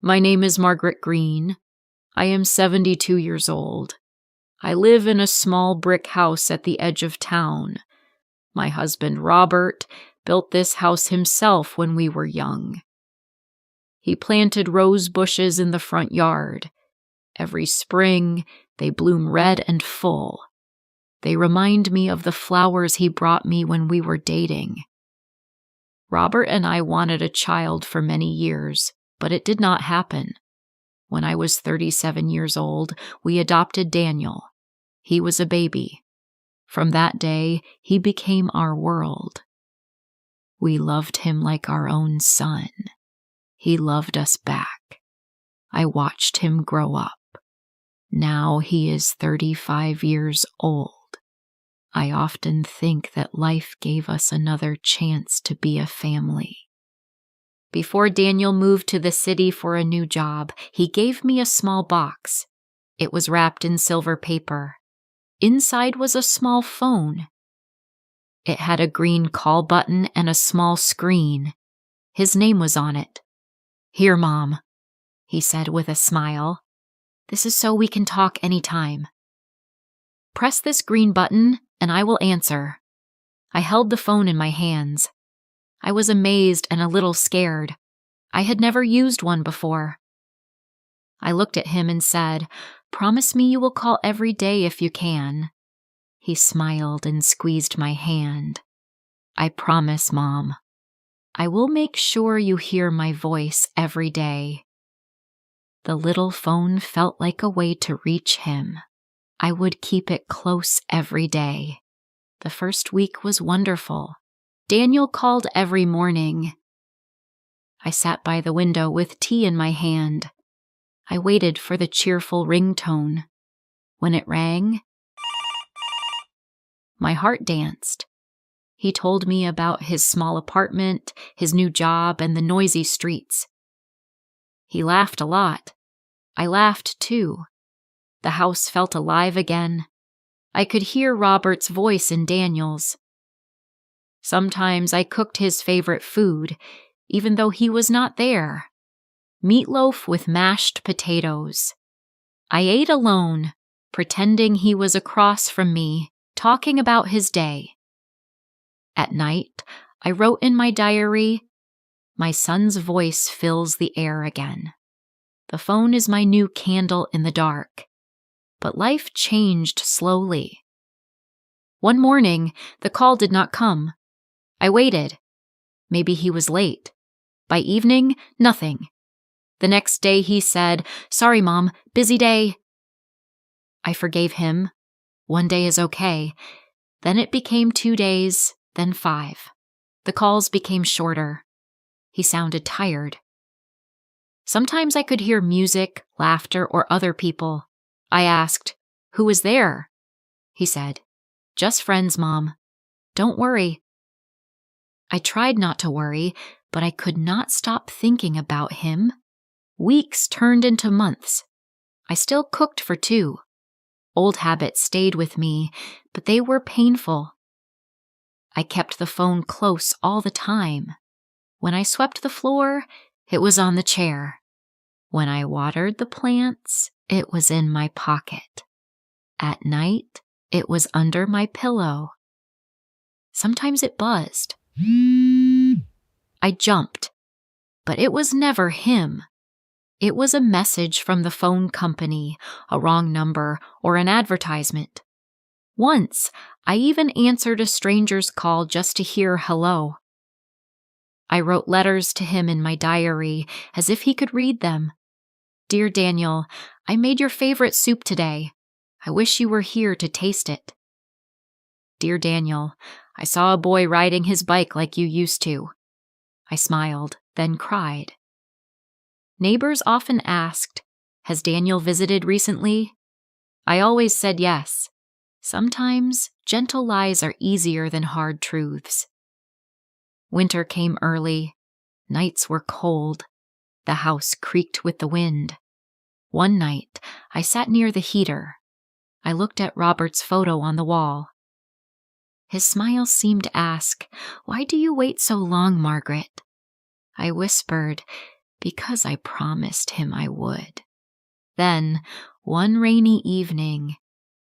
My name is Margaret Green. I am 72 years old. I live in a small brick house at the edge of town. My husband, Robert, built this house himself when we were young. He planted rose bushes in the front yard. Every spring, they bloom red and full. They remind me of the flowers he brought me when we were dating. Robert and I wanted a child for many years, but it did not happen. When I was 37 years old, we adopted Daniel. He was a baby. From that day, he became our world. We loved him like our own son. He loved us back. I watched him grow up. Now he is 35 years old. I often think that life gave us another chance to be a family. Before Daniel moved to the city for a new job, he gave me a small box. It was wrapped in silver paper. Inside was a small phone. It had a green call button and a small screen. His name was on it. "Here, Mom," he said with a smile. "This is so we can talk anytime. Press this green button and I will answer." I held the phone in my hands. I was amazed and a little scared. I had never used one before. I looked at him and said, "Promise me you will call every day if you can." He smiled and squeezed my hand. "I promise, Mom. I will make sure you hear my voice every day." The little phone felt like a way to reach him. I would keep it close every day. The first week was wonderful. Daniel called every morning. I sat by the window with tea in my hand. I waited for the cheerful ringtone. When it rang, my heart danced. He told me about his small apartment, his new job, and the noisy streets. He laughed a lot. I laughed too. The house felt alive again. I could hear Robert's voice in Daniel's. Sometimes I cooked his favorite food, even though he was not there. Meatloaf with mashed potatoes. I ate alone, pretending he was across from me, talking about his day. At night, I wrote in my diary, "My son's voice fills the air again." The phone is my new candle in the dark. But life changed slowly. One morning, the call did not come. I waited. Maybe he was late. By evening, nothing. The next day he said, "Sorry, Mom, busy day." I forgave him. One day is okay. Then it became 2 days, then 5. The calls became shorter. He sounded tired. Sometimes I could hear music, laughter, or other people. I asked, "Who was there?" He said, "Just friends, Mom. Don't worry." I tried not to worry, but I could not stop thinking about him. Weeks turned into months. I still cooked for 2. Old habits stayed with me, but they were painful. I kept the phone close all the time. When I swept the floor, it was on the chair. When I watered the plants, it was in my pocket. At night, it was under my pillow. Sometimes it buzzed. I jumped, but it was never him. It was a message from the phone company, a wrong number, or an advertisement. Once, I even answered a stranger's call just to hear hello. I wrote letters to him in my diary as if he could read them. "Dear Daniel, I made your favorite soup today. I wish you were here to taste it." "Dear Daniel, I saw a boy riding his bike like you used to." I smiled, then cried. Neighbors often asked, "Has Daniel visited recently?" I always said yes. Sometimes gentle lies are easier than hard truths. Winter came early. Nights were cold. The house creaked with the wind. One night, I sat near the heater. I looked at Robert's photo on the wall. His smile seemed to ask, "Why do you wait so long, Margaret?" I whispered, because I promised him I would. Then, one rainy evening,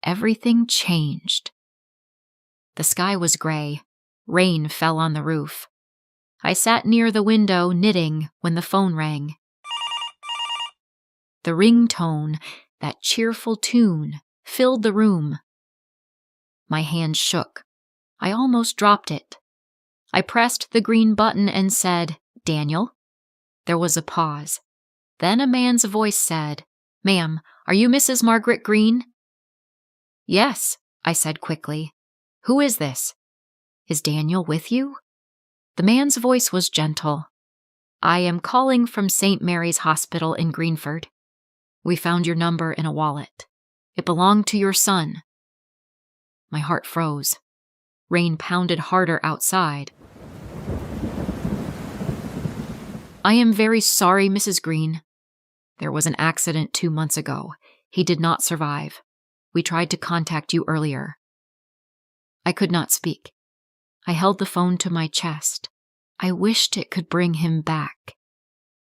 everything changed. The sky was gray. Rain fell on the roof. I sat near the window knitting when the phone rang. The ringtone, that cheerful tune, filled the room. My hand shook. I almost dropped it. I pressed the green button and said, "Daniel?" There was a pause. Then a man's voice said, "Ma'am, are you Mrs. Margaret Green?" "Yes," I said quickly. "Who is this? Is Daniel with you?" The man's voice was gentle. "I am calling from St. Mary's Hospital in Greenford. We found your number in a wallet. It belonged to your son." My heart froze. Rain pounded harder outside. "I am very sorry, Mrs. Green. There was an accident 2 months ago. He did not survive. We tried to contact you earlier." I could not speak. I held the phone to my chest. I wished it could bring him back.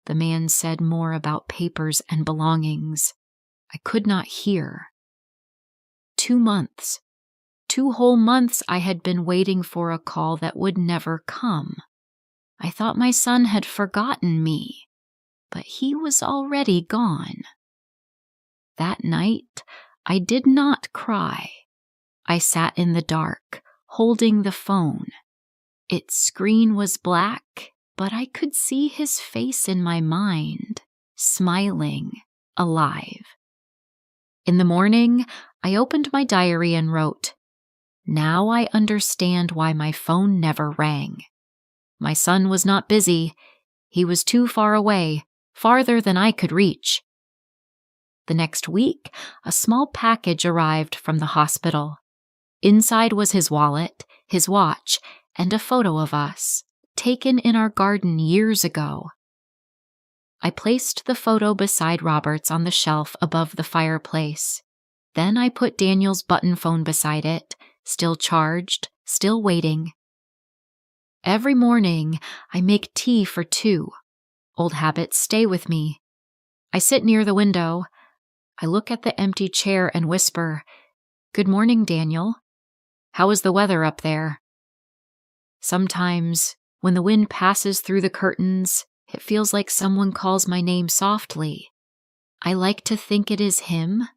The man said more about papers and belongings. I could not hear. 2 months. 2 whole months I had been waiting for a call that would never come. I thought my son had forgotten me, but he was already gone. That night, I did not cry. I sat in the dark, holding the phone. Its screen was black, but I could see his face in my mind, smiling, alive. In the morning, I opened my diary and wrote, "Now I understand why my phone never rang. My son was not busy. He was too far away, farther than I could reach." The next week, a small package arrived from the hospital. Inside was his wallet, his watch, and a photo of us, taken in our garden years ago. I placed the photo beside Robert's on the shelf above the fireplace. Then I put Daniel's button phone beside it, still charged, still waiting. Every morning, I make tea for 2. Old habits stay with me. I sit near the window. I look at the empty chair and whisper, "Good morning, Daniel. How is the weather up there?" Sometimes, when the wind passes through the curtains, it feels like someone calls my name softly. I like to think it is him,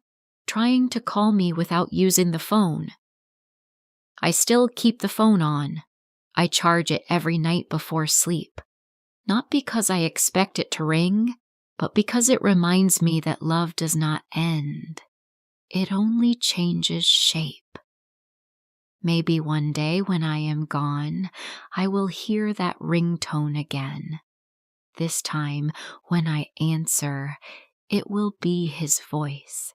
trying to call me without using the phone. I still keep the phone on. I charge it every night before sleep, not because I expect it to ring, but because it reminds me that love does not end. It only changes shape. Maybe one day when I am gone, I will hear that ringtone again. This time, when I answer, it will be his voice,